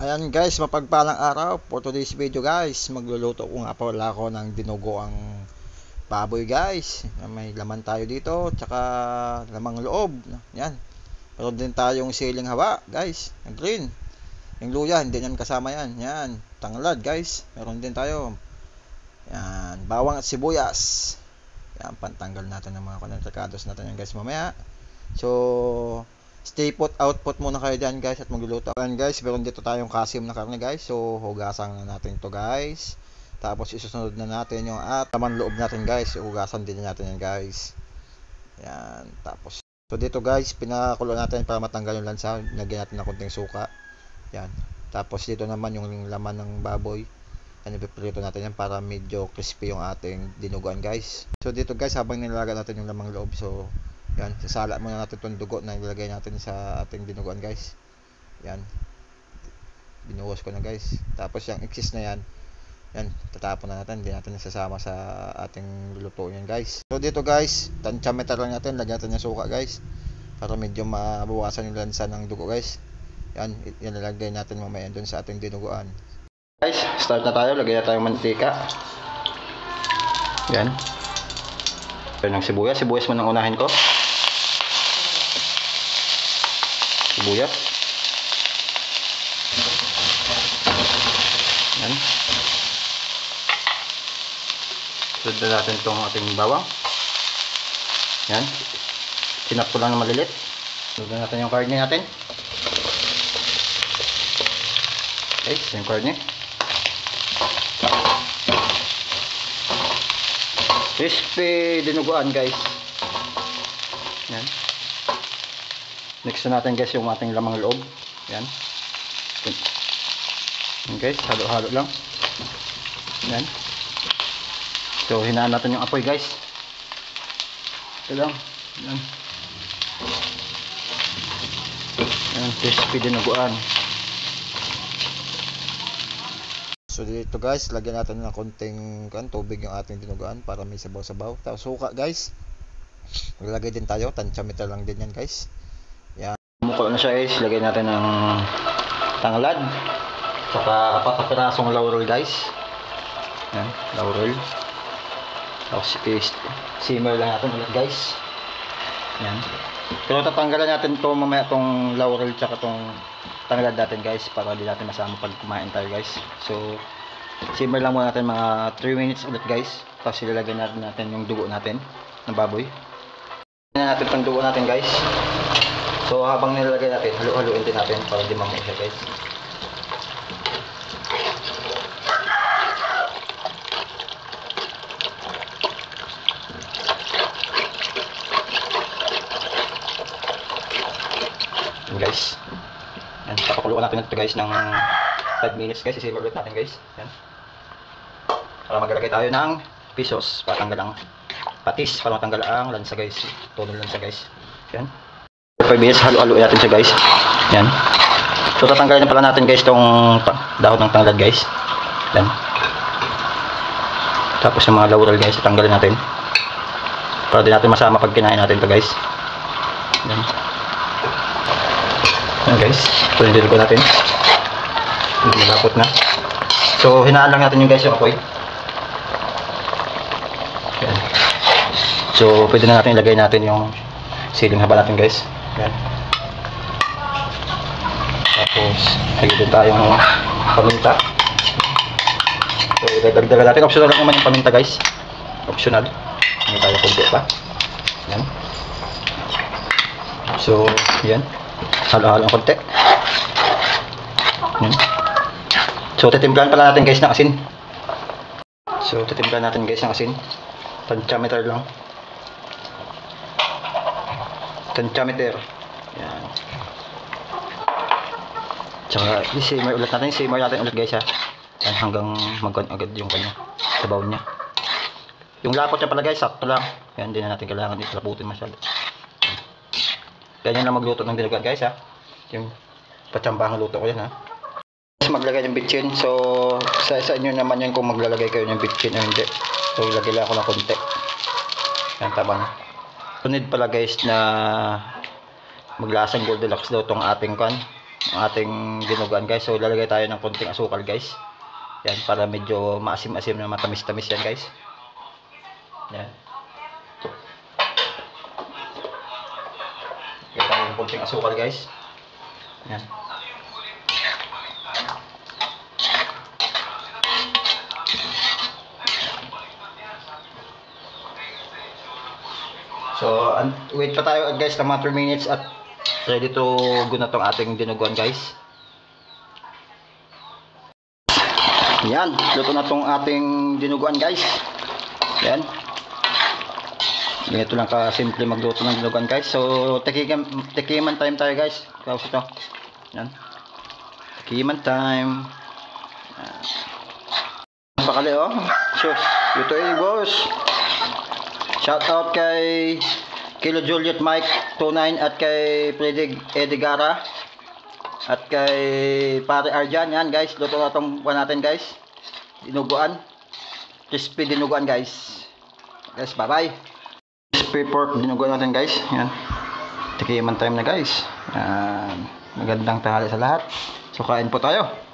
Ayan guys, mapagpalang araw for today's video guys. Magluluto ko nga pala ako ng dinuguang baboy guys. May laman tayo dito, tsaka lamang loob. Yan. Meron din tayong siling hawa guys, yung green. Yung luya, hindi yan kasama yan. Yan, tanglad guys. Meron din tayo. Yan, bawang at sibuyas. Yan, pantanggal natin ng mga konentrikados natin yan guys mamaya. So, stay put, output muna kayo dyan guys at magluluto. Ayan guys, meron dito tayong kasim na karne guys. So, hugasan na natin to guys. Tapos, isusunod na natin yung laman loob natin guys. Hugasan din natin yan guys. Yan, tapos. So, dito guys, pinakulo natin para matanggal yung lansa. Lagyan natin ng konting suka. Yan. Tapos, dito naman yung laman ng baboy. Yan, ipiprito natin yan para medyo crispy yung ating dinuguan guys. So, dito guys, habang nilalagay natin yung lamang loob. So, yan, sasala muna natin itong dugo na ilagay natin sa ating dinuguan guys. Yan, binuhos ko na guys. Tapos yung excess na yan, yan, tatapon na natin. Hindi natin nasasama sa ating lulutuin yan guys. So dito guys, tansyameter lang natin. Lagyan natin yung suka guys, para medyo mabawasan yung lansa ng dugo guys. Yan, yan nilagay natin mamaya dun sa ating dinuguan guys. Start na tayo, lagyan na tayong mantika. Yan, ng sibuyas mo nang unahin ko. Sibuyas. Yan. Sunod na natin itong ating bawang. Yan. Sinap ko lang na malilit. Sunod na natin yung karne natin. Okay, yung karne. Crispy dinuguan guys. Yan. Next na natin guys yung ating lamang loob. Yan. Yan guys, halo-halo lang. Yan. So, hinaan natin yung apoy guys. Ito lang. Yan. Yan, crispy dinuguan. So, dito guys, lagyan natin ng konting tubig yung ating dinuguan para may sabaw-sabaw. Tapos suka guys. Maglagay din tayo, tansyameter lang din yan guys. Yan. Mukulo na siya guys, lagyan natin ng tanglad. Saka 4 na pirasong laurel guys. Yan, laurel. Tapos simmer lang natin ulit guys. Yan. Pero tatanggalan natin to mamaya tong laurel tsaka tong tanglad natin guys, para hindi natin masama pag kumain tayo guys. So, simmer lang muna natin mga 3 minutes ulit guys. Tapos ilalagay natin yung dugo natin ng baboy. Tingnan natin itong dugo natin guys. So, habang nilalagay natin, halo-haloin din natin para di mamuha siya guys. Yan guys. Yan, pakuluan natin ito guys ng 5 minutes guys. Isimmer ulit natin guys. Yan. Para maglalagay tayo ng pisos, patanggal ang patis, para matanggal ang lansa guys. Todo ng lansa guys. Yan. 5 minutes, halo-haloin natin siya guys. Yan. So tatanggalin na pala natin guys tong dahon ng tanglad guys. Yan. Tapos yung mga laurel guys, tatanggalin natin. Para di natin masama pag kinain natin ito guys. Yan. Yan guys, tulindin ko natin. Malapot na. So, hinaan lang natin yung guys yung apoy. Yan. So, pwede na natin ilagay natin yung siling haba natin guys. Yan. Tapos, nagiging tayong paminta. So, idagdagan natin. Optional lang naman yung paminta guys. Optional. Hindi tayo kunti pa. Yan. So, yan. Halo-halo ang konti. Yan. So, titimplahan pala natin guys ng asin. So, titimplahan natin guys ng asin. Tansyameter lang. Tansyameter. Yan. Tsaka, i-simmer ulit natin. I-simmer natin ulit guys ha. Yan, hanggang mag-on agad yung kanya. Sabaw niya. Yung lapot niya pala guys, sakto lang. Yan, hindi na natin kailangan itlaputin masyado. Ganyan lang magluto ng dinuguan guys ha. Yung patsambahang luto ko yan ha. Maglagay ng bitchin. So, sa inyo naman yan kung maglalagay kayo ng bitchin o hindi. So, lagay lang ako ng konti. Yan, tama na. Sunod pala guys na maglasang Goldilocks daw tong ating kan. ang ating dinuguan guys. So lalagay tayo ng konting asukal guys. Yan, para medyo maasim-asim na matamis-tamis yan guys. Yan. Lagay tayo ng konting asukal guys. Yan. So, wait pa tayo guys ng mga 3 minutes at ready to go na tong ating dinuguan guys. Yan, luto na tong ating dinuguan guys. Yan. Ganito lang ka-simple magluto ng dinuguan guys. So, tikiman time tayo guys. Tapos ito. Yan. Tikiman time. Pakali oh. Sus, ito eh boss. Shout out kay Kilo Juliet Mike 29 at kay Freddy Edigara at kay Pare Arjan. Yan guys, luto na itong buwan natin guys. Dinuguan. Crispy dinuguan guys. Guys, bye bye. Crispy pork dinuguan natin guys. Yan. Tikiman time na guys. Yan. Magandang tanghali sa lahat. So kain po tayo.